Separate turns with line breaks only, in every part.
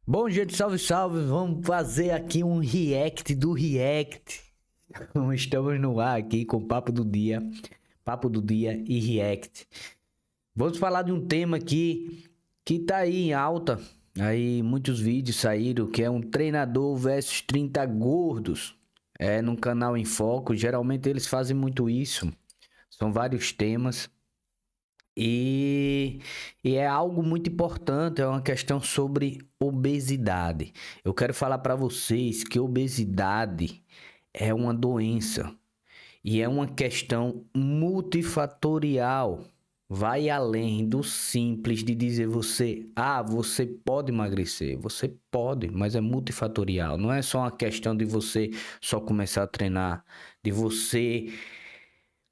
Bom, gente, salve, salve. Vamos fazer aqui um react do react. Estamos no ar aqui com Papo do Dia e React. Vamos falar de um tema aqui que tá aí em alta. Aí muitos vídeos saíram, que é um treinador versus 30 gordos. É num canal em foco. Geralmente eles fazem muito isso. São vários temas. E, e é algo muito importante, é uma questão sobre obesidade. Eu quero falar para vocês que obesidade é uma doença e é uma questão multifatorial. Vai além do simples de dizer você pode emagrecer. Você pode, mas é multifatorial. Não é só uma questão de você só começar a treinar, de você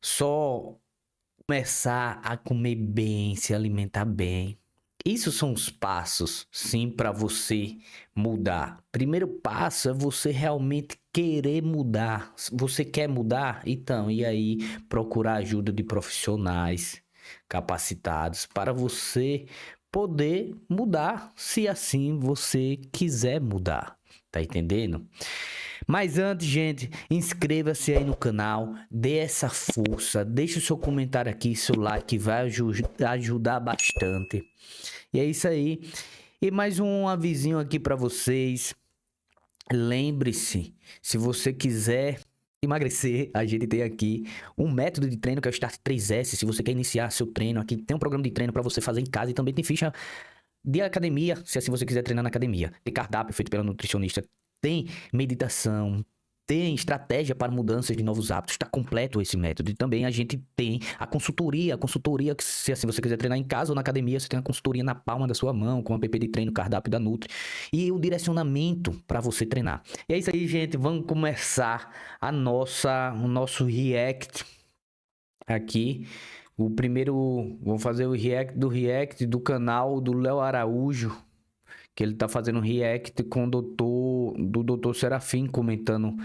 só começar a comer bem, se alimentar bem. Isso são os passos, sim, para você mudar. Primeiro passo é você realmente querer mudar. Você quer mudar? Então, e aí procurar ajuda de profissionais capacitados para você poder mudar, se assim você quiser mudar. Tá entendendo? Mas antes, gente, inscreva-se aí no canal, dê essa força, deixe o seu comentário aqui, seu like, vai ajudar bastante. E é isso aí. E mais um avisinho aqui para vocês. Lembre-se, se você quiser emagrecer, a gente tem aqui um método de treino que é o Start 3S. Se você quer iniciar seu treino, aqui tem um programa de treino para você fazer em casa e também tem ficha de academia, se assim você quiser treinar na academia. Tem cardápio feito pela nutricionista, tem meditação, tem estratégia para mudanças de novos hábitos. Está completo esse método. E também a gente tem a consultoria que se assim você quiser treinar em casa ou na academia, você tem a consultoria na palma da sua mão, com a app de treino, cardápio da Nutri e o direcionamento para você treinar. E é isso aí, gente. Vamos começar o nosso react aqui. O primeiro, vamos fazer o react do canal do Léo Araújo, que ele tá fazendo um react com do Dr. Serafim comentando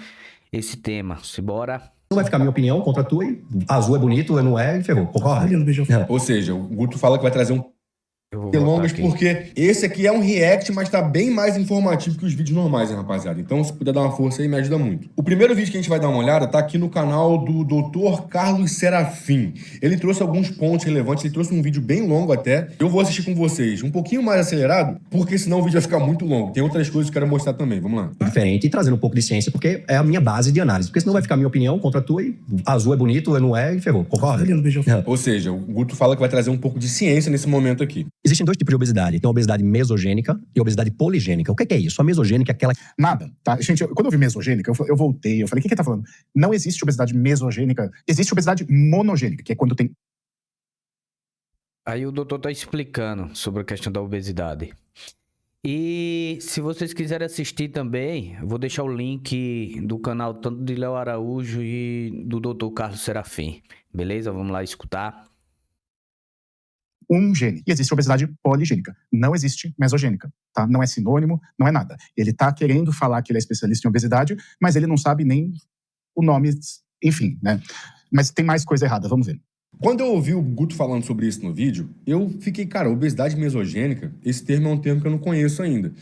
esse tema. Simbora.
Não vai ficar minha opinião contra a tua e azul é bonito, não é, e ferrou. Concorda?
Ou seja, o Guto fala que vai trazer um
Eu vou
delongas
aqui.
porque esse aqui é um react, mas tá bem mais informativo que os vídeos normais, hein, rapaziada? Então, se puder dar uma força aí, me ajuda muito. O primeiro vídeo que a gente vai dar uma olhada tá aqui no canal do Dr. Carlos Serafim. Ele trouxe alguns pontos relevantes, ele trouxe um vídeo bem longo até. Eu vou assistir com vocês um pouquinho mais acelerado, porque senão o vídeo vai ficar muito longo. Tem outras coisas que eu quero mostrar também, vamos lá.
Diferente e trazendo um pouco de ciência, porque é a minha base de análise. Porque senão vai ficar minha opinião contra a tua e azul é bonito, não é, e ferrou. Concorda?
Ou seja, o Guto fala que vai trazer um pouco de ciência nesse momento aqui.
Existem dois tipos de obesidade. Tem a obesidade mesogênica e a obesidade poligênica. O que é isso? A mesogênica é aquela...
Nada, tá? Gente, quando eu vi mesogênica, eu voltei, eu falei, o que ele tá falando? Não existe obesidade mesogênica, existe obesidade monogênica, que é quando tem...
Aí o doutor tá explicando sobre a questão da obesidade. E se vocês quiserem assistir também, eu vou deixar o link do canal tanto de Léo Araújo e do Dr. Carlos Serafim. Beleza? Vamos lá escutar.
Um gene. E existe obesidade poligênica. Não existe mesogênica, tá? Não é sinônimo, não é nada. Ele tá querendo falar que ele é especialista em obesidade, mas ele não sabe nem o nome, enfim, né? Mas tem mais coisa errada, vamos ver.
Quando eu ouvi o Guto falando sobre isso no vídeo, eu fiquei, cara, obesidade mesogênica, esse termo é um termo que eu não conheço ainda.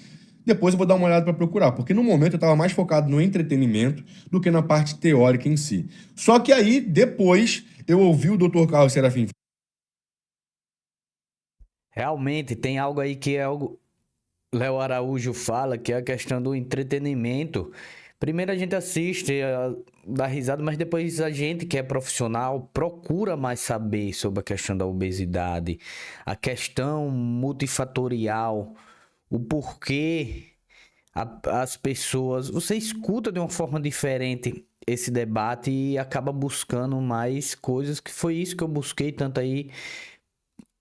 Depois eu vou dar uma olhada para procurar, porque no momento eu estava mais focado no entretenimento do que na parte teórica em si. Só que aí, depois, eu ouvi o Dr. Carlos Serafim.
Realmente tem algo aí que é algo Léo Araújo fala, que é a questão do entretenimento. Primeiro a gente assiste, dá risada, mas depois a gente que é profissional procura mais saber sobre a questão da obesidade, a questão multifatorial, o porquê as pessoas... Você escuta de uma forma diferente esse debate e acaba buscando mais coisas, que foi isso que eu busquei, tanto aí...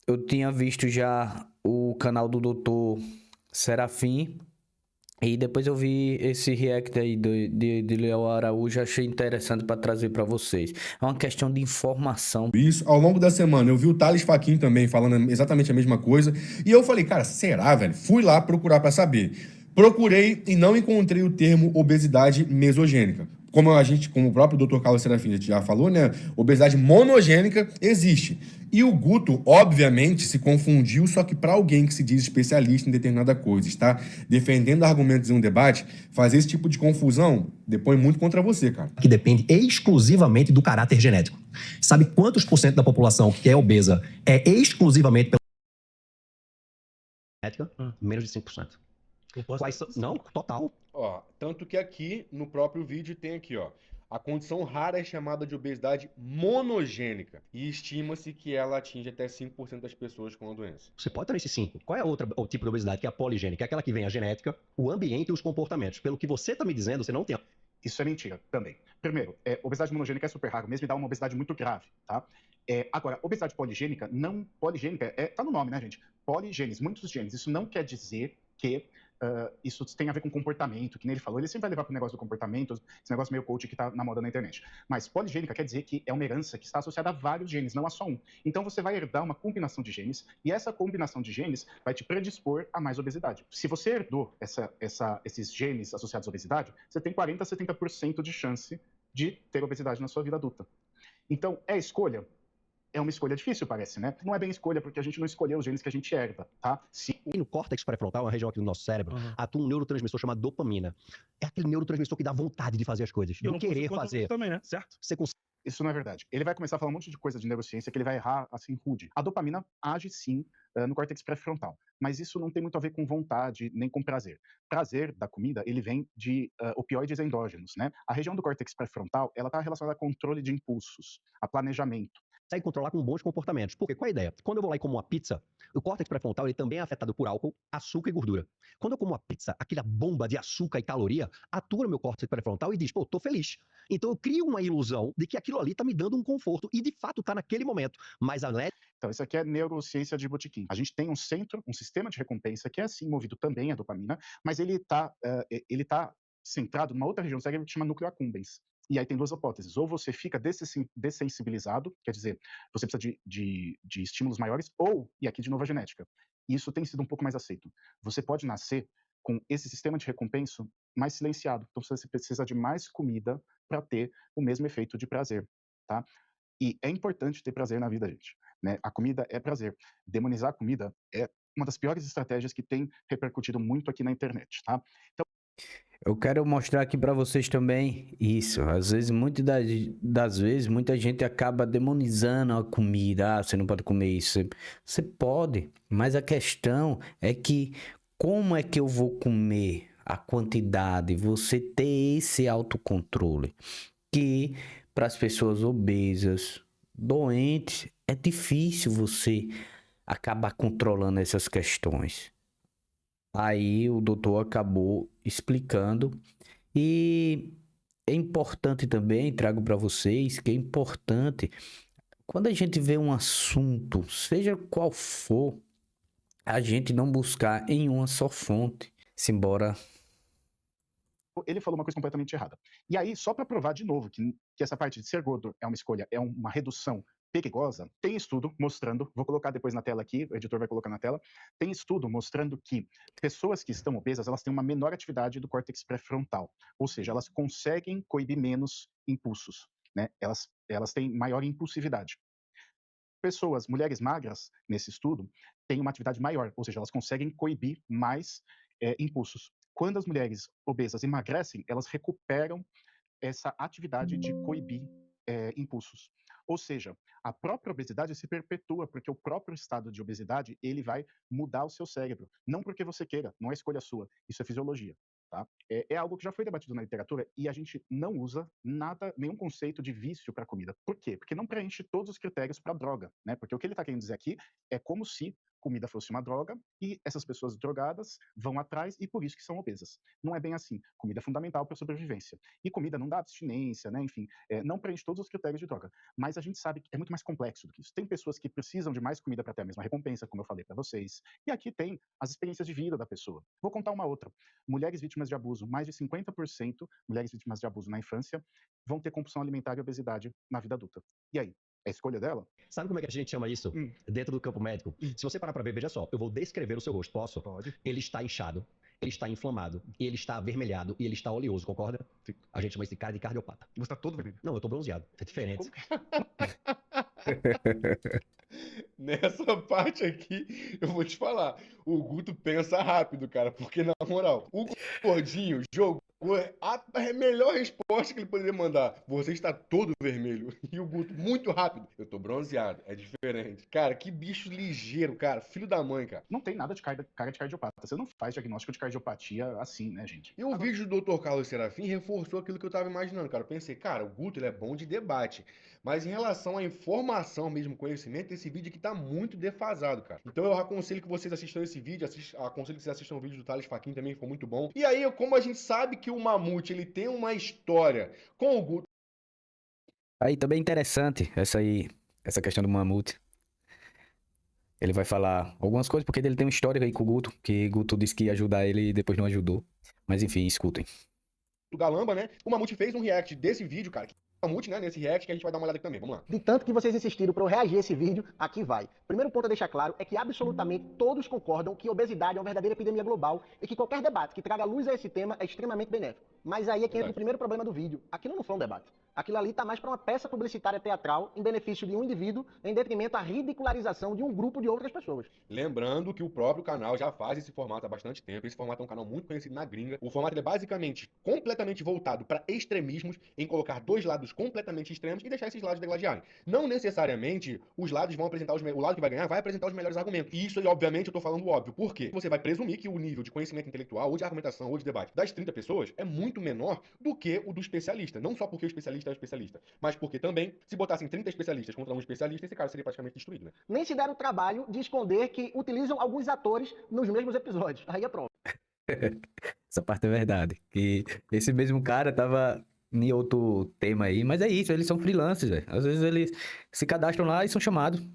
Eu tinha visto já o canal do Dr. Serafim e depois eu vi esse react aí de Léo Araújo, achei interessante para trazer para vocês. É uma questão de informação.
Isso, ao longo da semana, eu vi o Thales Faquin também falando exatamente a mesma coisa, e eu falei, cara, será, velho? Fui lá procurar para saber. Procurei e não encontrei o termo obesidade mesogênica. como o próprio Dr. Carlos Serafim já falou, né? Obesidade monogênica existe. E o Guto, obviamente, se confundiu, só que para alguém que se diz especialista em determinada coisa, está defendendo argumentos em um debate, fazer esse tipo de confusão depõe muito contra você, cara.
Que depende exclusivamente do caráter genético. Sabe quantos por cento da população que é obesa é exclusivamente pela
genética? Menos de 5%. Quais são? Não, total.
Ó, tanto que aqui, no próprio vídeo, tem aqui, ó. A condição rara é chamada de obesidade monogênica e estima-se que ela atinge até 5% das pessoas com a doença.
Você pode estar nesse 5. Qual é o tipo de obesidade? Que é a poligênica, é aquela que vem a genética, o ambiente e os comportamentos. Pelo que você está me dizendo, você não tem.
Isso é mentira também. Primeiro, obesidade monogênica é super raro, mesmo e dá uma obesidade muito grave, tá? Agora, obesidade poligênica, não... Poligênica, tá no nome, né, gente? Poligenes, muitos genes. Isso não quer dizer que isso tem a ver com comportamento, que nem ele falou. Ele sempre vai levar para o negócio do comportamento, esse negócio meio coach que está na moda na internet. Mas poligênica quer dizer que é uma herança que está associada a vários genes, não a só um. Então você vai herdar uma combinação de genes, e essa combinação de genes vai te predispor a mais obesidade. Se você herdou esses genes associados à obesidade, você tem 40% a 70% de chance de ter obesidade na sua vida adulta. Então, é escolha? É uma escolha difícil, parece, né? Não é bem escolha, porque a gente não escolheu os genes que a gente herda, tá?
E no córtex pré-frontal, uma região aqui do nosso cérebro, atua um neurotransmissor chamado dopamina. É aquele neurotransmissor que dá vontade de fazer as coisas, de querer fazer.
Também, né? Certo?
Você consegue.
Isso não é verdade. Ele vai começar a falar um monte de coisa de neurociência que ele vai errar, assim, rude. A dopamina age, sim, no córtex pré-frontal, mas isso não tem muito a ver com vontade nem com prazer. Prazer da comida, ele vem de opioides endógenos, né? A região do córtex pré-frontal, ela está relacionada a controle de impulsos, a planejamento.
Consegue controlar com bons comportamentos. Porque qual é a ideia? Quando eu vou lá e como uma pizza, o córtex pré-frontal ele também é afetado por álcool, açúcar e gordura. Quando eu como uma pizza, aquela bomba de açúcar e caloria atua no meu córtex pré-frontal e diz, pô, tô feliz. Então eu crio uma ilusão de que aquilo ali tá me dando um conforto e de fato tá naquele momento. Mas
Então, isso aqui é neurociência de botequim. A gente tem um centro, um sistema de recompensa que é assim movido também a dopamina, mas ele tá centrado numa outra região do cérebro que chama núcleo accumbens. E aí tem duas hipóteses. Ou você fica dessensibilizado, quer dizer, você precisa de estímulos maiores, e aqui de novo a genética. E isso tem sido um pouco mais aceito. Você pode nascer com esse sistema de recompensa mais silenciado. Então você precisa de mais comida para ter o mesmo efeito de prazer, tá? E é importante ter prazer na vida, gente, né? A comida é prazer. Demonizar a comida é uma das piores estratégias que tem repercutido muito aqui na internet, tá? Então,
Eu quero mostrar aqui para vocês também isso. Às vezes, muitas das vezes, muita gente acaba demonizando a comida. Ah, você não pode comer isso. Você pode, mas a questão é que como é que eu vou comer a quantidade? Você ter esse autocontrole. Que para as pessoas obesas, doentes, é difícil você acabar controlando essas questões. Aí o doutor acabou explicando e é importante também, trago para vocês, que é importante quando a gente vê um assunto, seja qual for, a gente não buscar em uma só fonte, simbora.
ele falou uma coisa completamente errada. E aí, só para provar de novo que essa parte de ser gordo é uma escolha, é uma redução perigosa, tem estudo mostrando, vou colocar depois na tela aqui, o editor vai colocar na tela, tem estudo mostrando que pessoas que estão obesas, elas têm uma menor atividade do córtex pré-frontal, ou seja, elas conseguem coibir menos impulsos, né? Elas têm maior impulsividade. Pessoas, mulheres magras, nesse estudo, têm uma atividade maior, ou seja, elas conseguem coibir mais impulsos. Quando as mulheres obesas emagrecem, elas recuperam essa atividade de coibir impulsos. Ou seja, a própria obesidade se perpetua, porque o próprio estado de obesidade ele vai mudar o seu cérebro. Não porque você queira, não é escolha sua, isso é fisiologia. Tá? É algo que já foi debatido na literatura e a gente não usa nenhum conceito de vício para comida. Por quê? Porque não preenche todos os critérios para droga, né? Porque o que ele está querendo dizer aqui é como se comida fosse uma droga e essas pessoas drogadas vão atrás e por isso que são obesas. Não é bem assim. Comida é fundamental para a sobrevivência. E comida não dá abstinência, né? Enfim, não preenche todos os critérios de droga. Mas a gente sabe que é muito mais complexo do que isso. Tem pessoas que precisam de mais comida para ter a mesma recompensa, como eu falei para vocês. E aqui tem as experiências de vida da pessoa. Vou contar uma outra. Mulheres vítimas de abuso, mais de 50% mulheres vítimas de abuso na infância vão ter compulsão alimentar e obesidade na vida adulta. E aí? É a escolha dela?
Sabe como é que a gente chama isso? Dentro do campo médico. Se você parar pra ver, veja só, eu vou descrever o seu rosto, posso?
Pode.
Ele está inchado, ele está inflamado, e ele está avermelhado, e ele está oleoso, concorda? A gente chama esse cara de cardiopata.
Você tá todo vermelho.
Não, eu tô bronzeado. É diferente.
Nessa parte aqui, eu vou te falar. O Guto pensa rápido, cara. Porque, na moral, o Gordinho jogou a melhor resposta que ele poderia mandar. Você está todo vermelho. E o Guto, muito rápido. Eu tô bronzeado. É diferente. Cara, que bicho ligeiro, cara. Filho da mãe, cara.
Não tem nada de cara de cardiopata. Você não faz diagnóstico de cardiopatia assim, né, gente?
E o vídeo do Dr. Carlos Serafim reforçou aquilo que eu tava imaginando, cara. Eu pensei, cara, o Guto ele é bom de debate. Mas em relação à informação mesmo, conhecimento, esse vídeo aqui tá muito defasado, cara. Então eu aconselho que vocês assistam esse vídeo, aconselho que vocês assistam o vídeo do Thales Fachin também, ficou muito bom. E aí, como a gente sabe que o Mamute, ele tem uma história com o Guto.
Aí também é interessante essa questão do Mamute. Ele vai falar algumas coisas, porque ele tem uma história aí com o Guto, que Guto disse que ia ajudar ele e depois não ajudou. Mas enfim, escutem.
Do Galamba, né? O Mamute fez um react desse vídeo, cara. O Mamute, né, nesse react, que a gente vai dar uma olhada aqui também. Vamos lá.
De tanto que vocês insistiram para eu reagir a esse vídeo, aqui vai. Primeiro ponto a deixar claro é que absolutamente todos concordam que obesidade é uma verdadeira epidemia global e que qualquer debate que traga luz a esse tema é extremamente benéfico. Mas aí é que entra o primeiro problema do vídeo. Aquilo não foi um debate. Aquilo ali tá mais para uma peça publicitária teatral em benefício de um indivíduo em detrimento à ridicularização de um grupo de outras pessoas.
Lembrando que o próprio canal já faz esse formato há bastante tempo. Esse formato é um canal muito conhecido na gringa. O formato é basicamente completamente voltado para extremismos, em colocar dois lados completamente extremos e deixar esses lados degladiarem. Não necessariamente os lados vão apresentar o lado que vai ganhar vai apresentar os melhores argumentos. E isso, obviamente, eu tô falando óbvio. Por quê? Você vai presumir que o nível de conhecimento intelectual, ou de argumentação, ou de debate das 30 pessoas é muito menor do que o do especialista. Não só porque o especialista é o especialista, mas porque também, se botassem 30 especialistas contra um especialista, esse cara seria praticamente destruído, né?
Nem se deram o trabalho de esconder que utilizam alguns atores nos mesmos episódios. Aí é prova.
Essa parte é verdade. Que esse mesmo cara tava em outro tema aí, mas é isso, eles são freelancers, velho. Às vezes eles se cadastram lá e são chamados.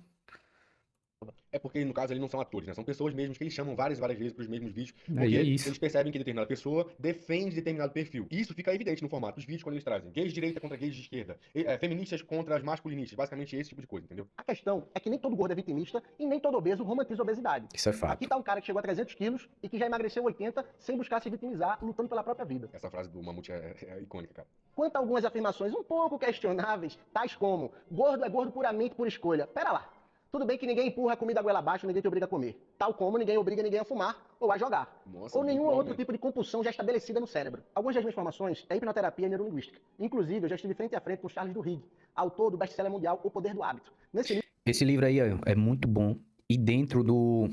É porque, no caso, eles não são atores, né? São pessoas mesmo que eles chamam várias vezes para os mesmos vídeos, porque
Aí é isso.
eles percebem que determinada pessoa defende determinado perfil. E isso fica evidente no formato dos vídeos quando eles trazem gays de direita contra gays de esquerda, feministas contra as masculinistas, basicamente esse tipo de coisa, entendeu?
A questão é que nem todo gordo é vitimista e nem todo obeso romantiza a obesidade.
Isso é fato.
Aqui tá um cara que chegou a 300 quilos e que já emagreceu 80 sem buscar se vitimizar, lutando pela própria vida.
Essa frase do Mamute é icônica, cara.
Quanto a algumas afirmações um pouco questionáveis, tais como gordo é gordo puramente por escolha. Pera lá. Tudo bem que ninguém empurra a comida goela abaixo, ninguém te obriga a comer. Tal como ninguém obriga ninguém a fumar ou a jogar.
Nossa,
ou nenhum
igual,
outro
né?
tipo de compulsão já estabelecida no cérebro. Algumas das minhas formações é hipnoterapia e neurolinguística. Inclusive, eu já estive frente a frente com Charles Duhigg, autor do best-seller mundial O Poder do Hábito. Nesse livro,
Esse livro aí é muito bom. E dentro do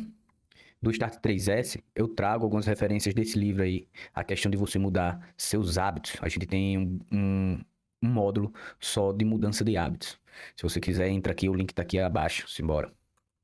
Start 3S, eu trago algumas referências desse livro aí. A questão de você mudar seus hábitos. A gente tem um módulo só de mudança de hábitos. Se você quiser, entra aqui, o link tá aqui abaixo. Simbora.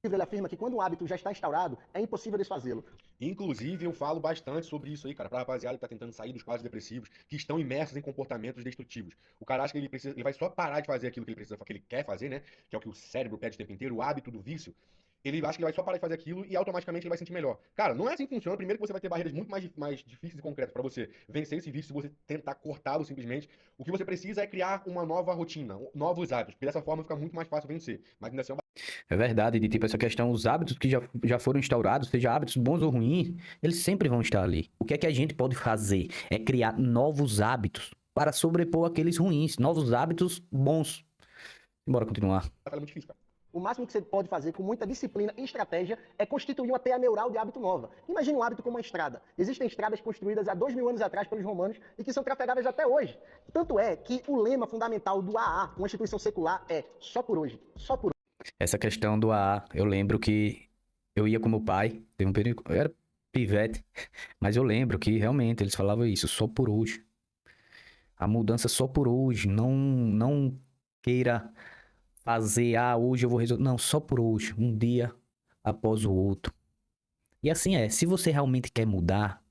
ele afirma que quando um hábito já está instaurado, é impossível desfazê-lo.
Inclusive, eu falo bastante sobre isso aí, cara, pra rapaziada que tá tentando sair dos quadros depressivos, que estão imersos em comportamentos destrutivos. O cara acha que ele vai só parar de fazer aquilo que ele precisa, que ele quer fazer, né? Que é o que o cérebro pede o tempo inteiro, o hábito do vício. Ele acha que ele vai só parar de fazer aquilo e automaticamente ele vai se sentir melhor. Cara, não é assim que funciona. Primeiro que você vai ter barreiras muito mais difíceis e concretas pra você vencer esse vício se você tentar cortá-lo simplesmente. O que você precisa é criar uma nova rotina, novos hábitos, porque dessa forma fica muito mais fácil vencer. Mas ainda assim
É verdade, de tipo essa questão, os hábitos que já foram instaurados, seja hábitos bons ou ruins, eles sempre vão estar ali. O que é que a gente pode fazer? É criar novos hábitos para sobrepor aqueles ruins, novos hábitos bons. Bora continuar.
é muito difícil, cara.
O máximo que você pode fazer com muita disciplina e estratégia é constituir uma teia neural de hábito nova. Imagine um hábito como uma estrada. Existem estradas construídas há 2000 anos atrás pelos romanos e que são trafegáveis até hoje. Tanto é que o lema fundamental do AA, uma instituição secular, é só por hoje, só por hoje.
Essa questão do AA, eu lembro que eu ia com meu pai, teve um período, eu era pivete, mas eu lembro que realmente eles falavam isso, só por hoje. A mudança só por hoje, não queira fazer, hoje eu vou resolver. Não, só por hoje, um dia após o outro. E assim é, se você realmente quer mudar,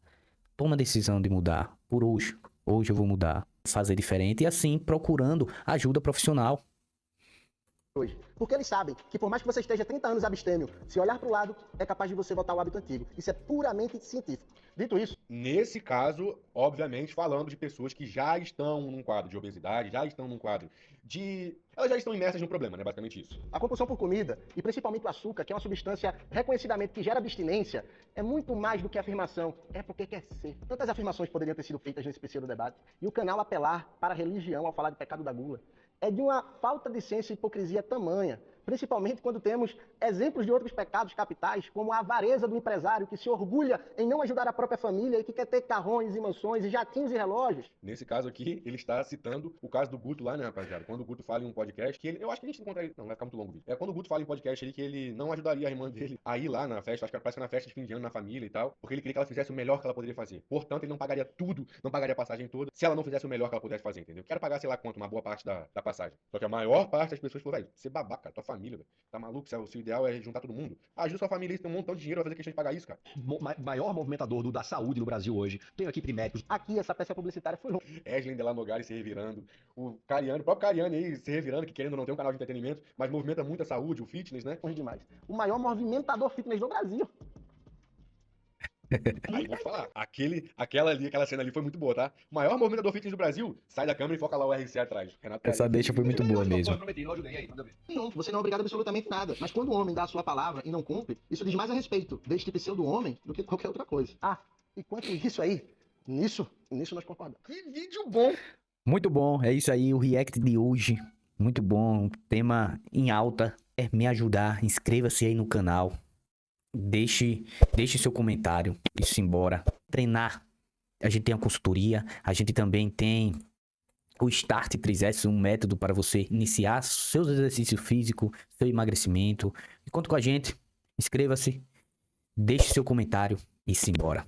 toma a decisão de mudar por hoje. Hoje eu vou mudar, fazer diferente e assim procurando ajuda profissional.
hoje. Porque eles sabem que por mais que você esteja 30 anos abstêmio, se olhar para o lado, é capaz de você voltar ao hábito antigo. Isso é puramente científico. Dito isso,
Nesse caso, obviamente, falando de pessoas que já estão num quadro de obesidade, já estão num quadro de... Elas já estão imersas no problema, né? Basicamente isso.
a compulsão por comida, e principalmente o açúcar, que é uma substância reconhecidamente que gera abstinência, é muito mais do que afirmação, é porque quer ser. Tantas afirmações poderiam ter sido feitas nesse pseudo debate, e o canal apelar para a religião ao falar de pecado da gula. É de uma falta de senso e hipocrisia tamanha, principalmente quando temos exemplos de outros pecados capitais, como a avareza do empresário que se orgulha em não ajudar a própria família e que quer ter carrões e mansões e jatinhos e relógios.
Nesse caso aqui, ele está citando o caso do Guto lá, né, rapaziada? Quando o Guto fala em um podcast, que ele... Eu acho que a gente encontra ele... Não, vai ficar muito longo o vídeo. É quando o Guto fala em podcast ali que ele não ajudaria a irmã dele a ir lá na festa, acho que parece que na festa de fim de ano na família e tal, porque ele queria que ela fizesse o melhor que ela poderia fazer. Portanto, ele não pagaria tudo, não pagaria a passagem toda, se ela não fizesse o melhor que ela pudesse fazer, entendeu? Quero pagar, sei lá quanto, uma boa parte da passagem. Só que a maior parte das pessoas falou, velho, você babaca, tua família, velho. Tá maluco? Se o ideal é juntar todo mundo. Ajuda sua família, tem um montão de dinheiro, vai fazer questão de pagar isso, cara.
Maior movimentador da saúde no Brasil hoje. Tenho aqui médicos.
Aqui, essa peça publicitária foi longa.
Eslen de la Nogari se revirando, o Cariani, o próprio Cariani aí se revirando, que querendo ou não ter um canal de entretenimento, mas movimenta muito a saúde, o fitness, né?
Longe demais. O maior movimentador fitness do Brasil.
Aí vou falar, aquela cena ali foi muito boa, tá? O maior movimentador fitness do Brasil, sai da câmera e foca lá o RC atrás. Renato
Essa
Cariani.
deixa foi muito boa mesmo.
Não, você não é obrigado a absolutamente nada. Mas quando o homem dá a sua palavra e não cumpre, isso diz mais a respeito deste pseudo-homem do que qualquer outra coisa. Ah, e quanto isso aí, nisso nós concordamos.
Que vídeo bom!
Muito bom, é isso aí, o react de hoje. Muito bom, tema em alta. É me ajudar, inscreva-se aí no canal. Deixe seu comentário e simbora. Treinar. A gente tem a consultoria, a gente também tem o Start 3S, um método para você iniciar seus exercícios físicos, seu emagrecimento. E conta com a gente, inscreva-se, deixe seu comentário e simbora.